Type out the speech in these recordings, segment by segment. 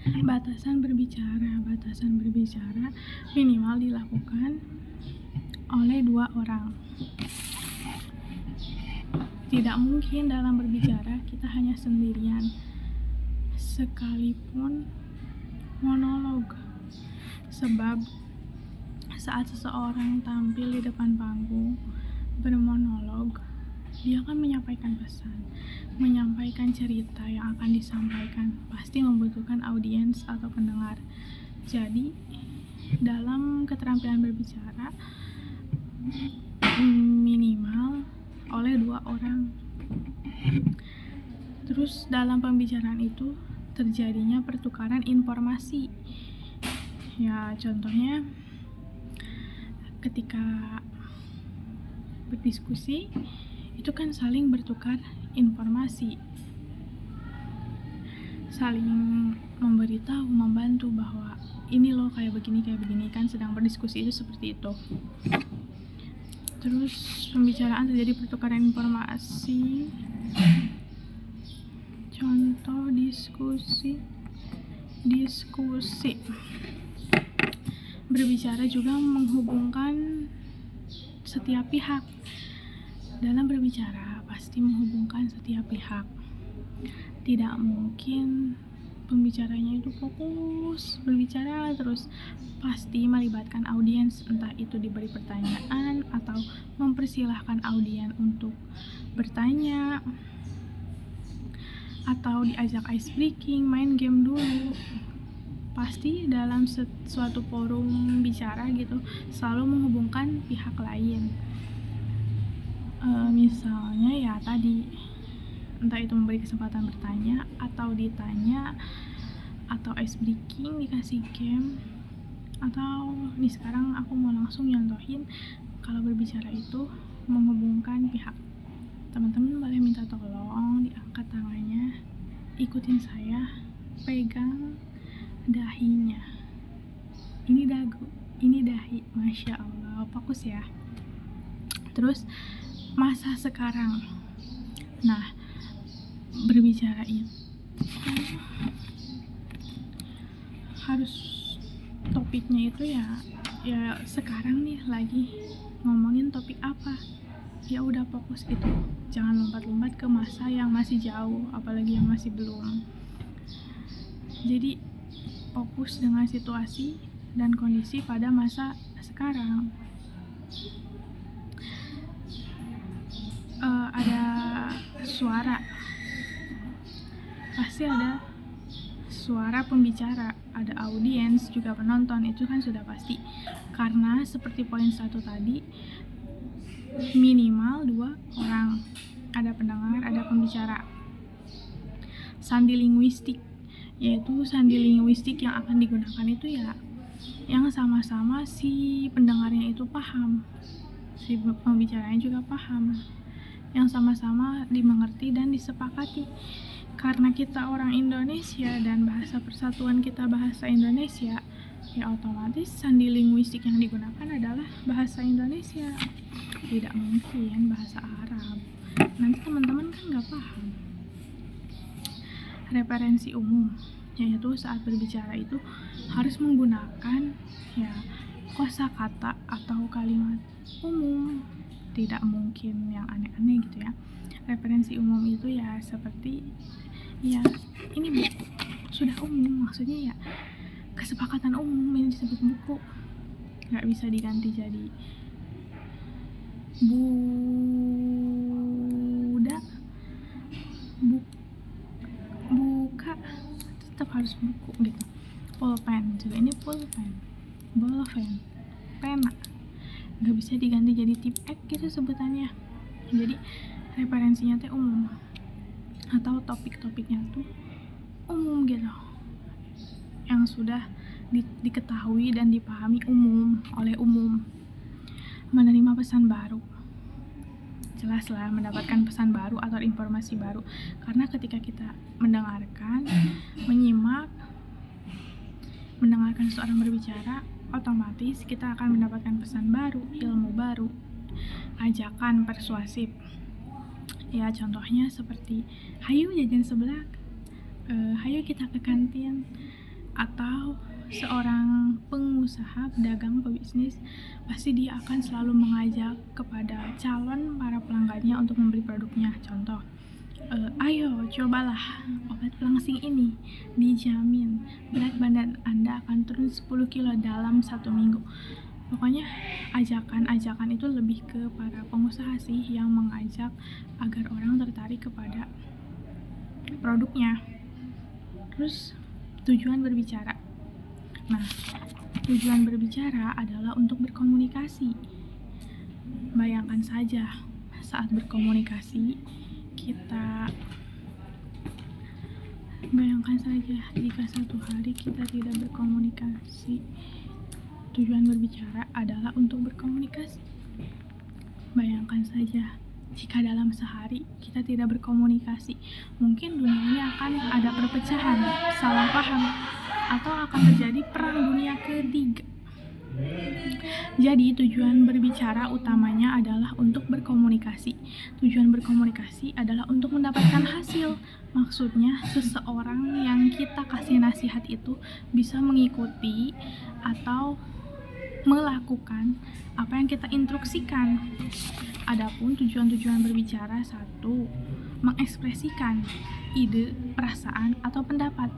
Batasan berbicara minimal dilakukan oleh 2 orang. Tidak mungkin dalam berbicara kita hanya sendirian, sekalipun monolog. Sebab saat seseorang tampil di depan panggung bermonolog, dia akan menyampaikan pesan, menyampaikan cerita yang akan disampaikan, pasti membutuhkan audiens atau pendengar. Jadi dalam keterampilan berbicara minimal oleh 2 orang. Terus dalam pembicaraan itu terjadinya pertukaran informasi. Ya, contohnya ketika berdiskusi itu kan saling bertukar informasi, saling memberitahu, membantu bahwa ini loh kayak begini kan, sedang berdiskusi itu seperti itu. Terus pembicaraan terjadi pertukaran informasi. Contoh diskusi. Berbicara juga menghubungkan setiap pihak. Dalam berbicara pasti menghubungkan setiap pihak. Tidak mungkin pembicaranya itu fokus berbicara terus, pasti melibatkan audiens, entah itu diberi pertanyaan atau mempersilahkan audiens untuk bertanya, atau diajak ice breaking, main game dulu. Pasti dalam suatu forum bicara gitu selalu menghubungkan pihak lain. Misalnya ya tadi, entah itu memberi kesempatan bertanya atau ditanya, atau ice breaking, dikasih game, atau nih sekarang aku mau langsung nyontohin kalau berbicara itu menghubungkan pihak. Teman-teman boleh minta tolong diangkat tangannya, ikutin saya, pegang dahinya. Ini dagu, ini dahi, masya Allah, fokus ya. Terus masa sekarang, nah berbicara itu harus topiknya itu ya sekarang nih lagi ngomongin topik apa, ya udah fokus itu, jangan lompat-lompat ke masa yang masih jauh, apalagi yang masih belum. Jadi fokus dengan situasi dan kondisi pada masa sekarang. Ada suara, pasti ada suara pembicara, ada audiens juga penonton, itu kan sudah pasti. Karena seperti poin 1 tadi, minimal 2 orang, ada pendengar, ada pembicara. Sandi linguistik, yaitu sandi linguistik yang akan digunakan itu ya yang sama-sama si pendengarnya itu paham, si pembicaranya juga paham, yang sama-sama dimengerti dan disepakati. Karena kita orang Indonesia dan bahasa persatuan kita bahasa Indonesia, ya otomatis sandi linguistik yang digunakan adalah bahasa Indonesia, tidak mungkin bahasa Arab, nanti teman-teman kan gak paham. Referensi umum, yaitu saat berbicara itu harus menggunakan ya kosakata atau kalimat umum, tidak mungkin yang aneh-aneh gitu ya. Referensi umum itu ya seperti ya ini buku sudah umum, maksudnya ya kesepakatan umum, ini disebut buku, nggak bisa diganti jadi budak, buka, tetap harus buku gitu. Pulpen juga, ini pulpen, bolpen, pena, nggak bisa diganti jadi tip X gitu sebutannya. Jadi referensinya teh umum atau topik-topiknya tuh umum gitu, yang sudah diketahui dan dipahami umum oleh umum. Menerima pesan baru, jelaslah mendapatkan pesan baru atau informasi baru, karena ketika kita mendengarkan, mendengarkan seorang berbicara, otomatis kita akan mendapatkan pesan baru, ilmu baru, ajakan persuasif. Ya contohnya seperti, hayu jajan seblak, hayu kita ke kantin, atau seorang pengusaha, pedagang, pebisnis, pasti dia akan selalu mengajak kepada calon para pelanggannya untuk membeli produknya. Contoh, ayo cobalah obat pelangsing ini, dijamin berat badan Anda akan turun 10 kilo dalam 1 minggu. Pokoknya ajakan-ajakan itu lebih ke para pengusaha sih, yang mengajak agar orang tertarik kepada produknya. Terus tujuan berbicara. Nah, tujuan berbicara adalah untuk berkomunikasi. Bayangkan saja saat berkomunikasi bayangkan saja jika satu hari kita tidak berkomunikasi. Tujuan berbicara adalah untuk berkomunikasi. Bayangkan saja jika dalam sehari kita tidak berkomunikasi, mungkin dunia ini akan ada perpecahan, salah paham, atau akan terjadi perang dunia ketiga. Jadi tujuan berbicara utamanya adalah untuk berkomunikasi. Tujuan berkomunikasi adalah untuk mendapatkan hasil. Maksudnya seseorang yang kita kasih nasihat itu bisa mengikuti atau melakukan apa yang kita instruksikan. Adapun tujuan-tujuan berbicara, 1. Mengekspresikan ide, perasaan, atau pendapat.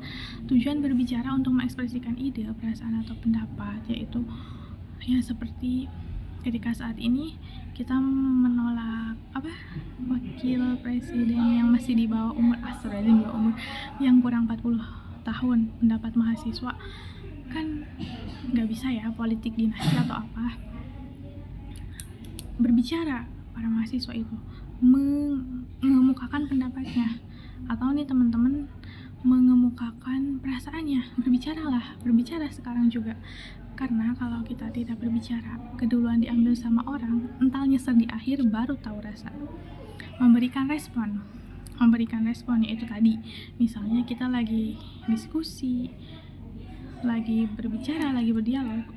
Tujuan berbicara untuk mengekspresikan ide, perasaan, atau pendapat yaitu ya seperti ketika saat ini kita menolak wakil presiden yang masih di bawah umur yang kurang 40 tahun, pendapat mahasiswa kan nggak bisa ya politik dinasti atau apa. Berbicara para mahasiswa itu mengemukakan pendapatnya, atau nih teman-teman mengemukakan perasaannya. Berbicara sekarang juga, karena kalau kita tidak berbicara, keduluan diambil sama orang, entar nyesel di akhir baru tahu rasa. Memberikan respon yaitu tadi, misalnya kita lagi diskusi, lagi berbicara, lagi berdialog,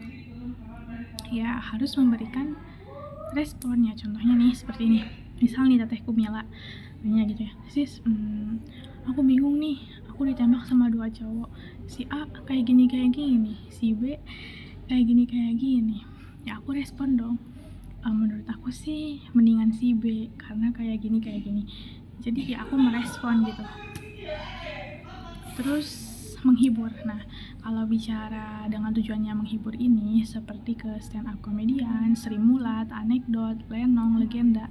ya harus memberikan responnya. Contohnya nih seperti ini, misal nih Teteh Kumila nanya gitu ya, sis, aku bingung nih, aku ditembak sama 2 cowok, si A kayak gini, si B kayak gini. Ya aku respon dong, menurut aku sih mendingan si B karena kayak gini. Jadi ya aku merespon gitu. Terus menghibur. Nah, kalau bicara dengan tujuannya menghibur ini seperti ke stand up komedian, Sri Mulat, anekdot, lenong, legenda,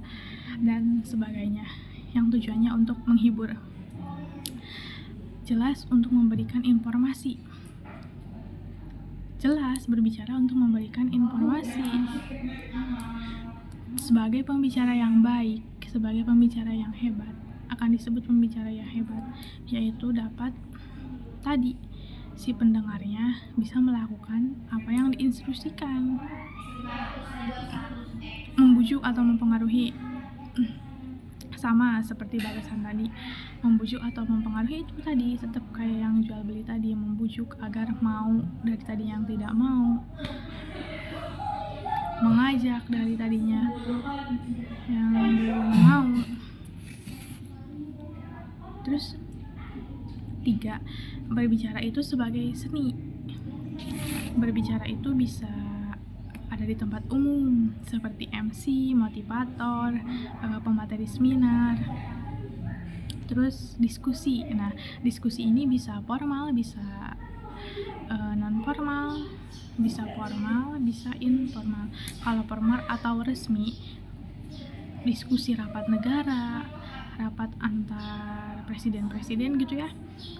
dan sebagainya yang tujuannya untuk menghibur. Jelas untuk memberikan informasi. Berbicara untuk memberikan informasi. Sebagai pembicara yang baik, sebagai pembicara yang hebat, akan disebut pembicara yang hebat, yaitu dapat tadi si pendengarnya bisa melakukan apa yang diinstruksikan. Membujuk atau mempengaruhi, sama seperti balasan tadi. Membujuk atau mempengaruhi itu tadi tetap kayak yang jual beli tadi, membujuk agar mau dari tadi yang tidak mau, mengajak dari tadinya yang belum mau. Terus 3, berbicara itu sebagai seni. Berbicara itu bisa ada di tempat umum seperti MC, motivator, pemateri seminar. Terus diskusi. Nah, diskusi ini bisa formal, bisa non formal, bisa formal, bisa informal. Kalau formal atau resmi, diskusi rapat negara, rapat antar presiden gitu ya.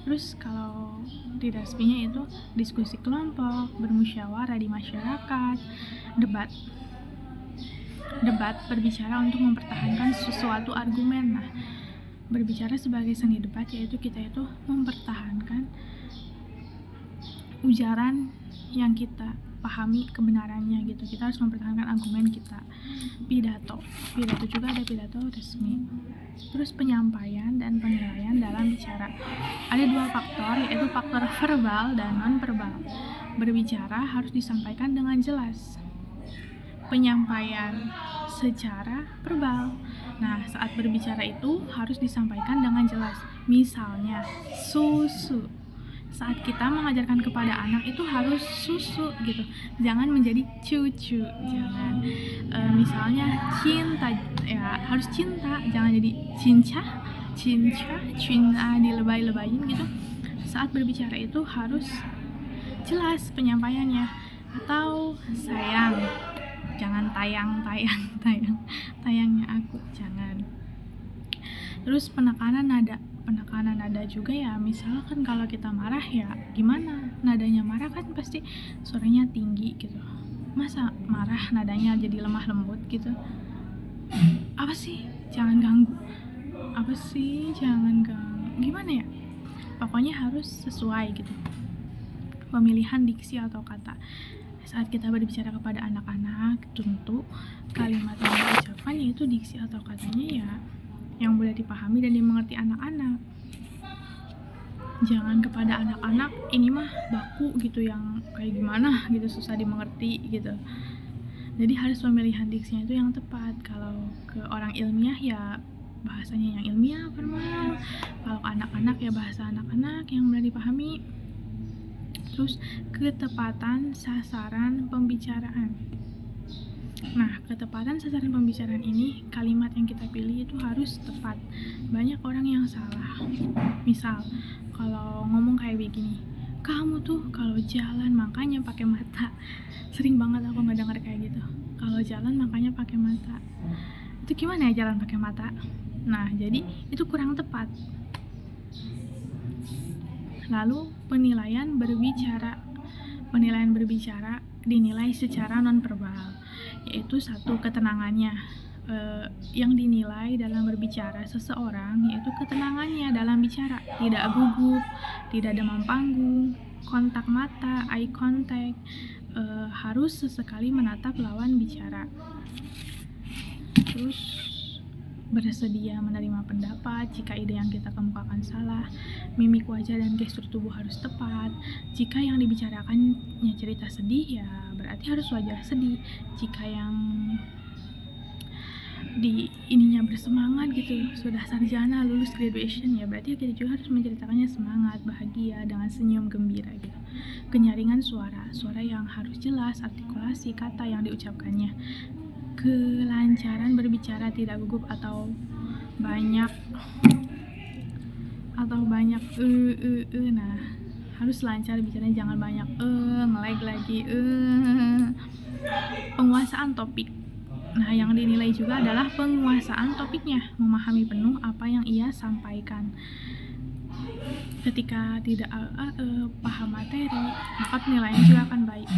Terus kalau tidak resminya itu diskusi kelompok, bermusyawarah di masyarakat, debat. Berbicara untuk mempertahankan sesuatu argumen. Nah, berbicara sebagai seni debat yaitu kita itu mempertahankan ujaran yang kita pahami kebenarannya gitu. Kita harus mempertahankan argumen kita. Pidato juga ada pidato resmi. Terus penyampaian dan penilaian dalam bicara. Ada 2 faktor, yaitu faktor verbal dan non-verbal. Berbicara harus disampaikan dengan jelas. Penyampaian secara verbal. Nah, saat berbicara itu harus disampaikan dengan jelas. Misalnya, susu. saat kita mengajarkan kepada anak itu harus susu gitu, jangan menjadi cucu, jangan. Misalnya cinta, ya harus cinta, jangan jadi cinca, dilebay-lebayin gitu. Saat berbicara itu harus jelas penyampaiannya. Atau sayang, jangan tayangnya aku, jangan. Terus penekanan nada juga ya, misalkan kalau kita marah ya gimana, nadanya marah kan pasti suaranya tinggi gitu, masa marah nadanya jadi lemah lembut gitu, apa sih, jangan ganggu, gimana ya, pokoknya harus sesuai gitu pemilihan diksi atau kata. Saat kita berbicara kepada anak-anak, tentu kalimat yang diucapkan yaitu diksi atau katanya ya yang boleh dipahami dan dimengerti anak-anak. Jangan kepada anak-anak ini mah baku gitu, yang kayak gimana gitu, susah dimengerti gitu. Jadi harus pemilihan diksinya itu yang tepat. Kalau ke orang ilmiah ya bahasanya yang ilmiah formal, kalau ke anak-anak ya bahasa anak-anak yang mudah dipahami. Terus ketepatan sasaran pembicaraan. Nah, ketepatan sasaran pembicaraan ini, kalimat yang kita pilih itu harus tepat. Banyak orang yang salah. Misal, kalau ngomong kayak begini, kamu tuh kalau jalan makanya pakai mata. Sering banget aku ngedenger kayak gitu. Kalau jalan makanya pakai mata. Itu gimana ya jalan pakai mata? Nah, jadi itu kurang tepat. Lalu penilaian berbicara dinilai secara nonverbal, yaitu satu, ketenangannya. Yang dinilai dalam berbicara seseorang yaitu ketenangannya dalam bicara, tidak gugup, tidak demam panggung, kontak mata, eye contact, harus sesekali menatap lawan bicara. Terus bersedia menerima pendapat jika ide yang kita kemukakan salah, mimik wajah dan gestur tubuh harus tepat. Jika yang dibicarakannya cerita sedih ya berarti harus wajar sedih. Jika yang di ininya bersemangat gitu, sudah sarjana, lulus graduation, ya berarti kita juga harus menceritakannya semangat, bahagia, dengan senyum gembira gitu. Kenyaringan suara yang harus jelas, artikulasi kata yang diucapkannya, kelancaran berbicara, tidak gugup atau banyak nah harus lancar bicaranya, jangan banyak nge-lag lagi. Penguasaan topik. Nah, yang dinilai juga adalah penguasaan topiknya, memahami penuh apa yang ia sampaikan. Ketika tidak paham materi, maka penilaian juga akan baik.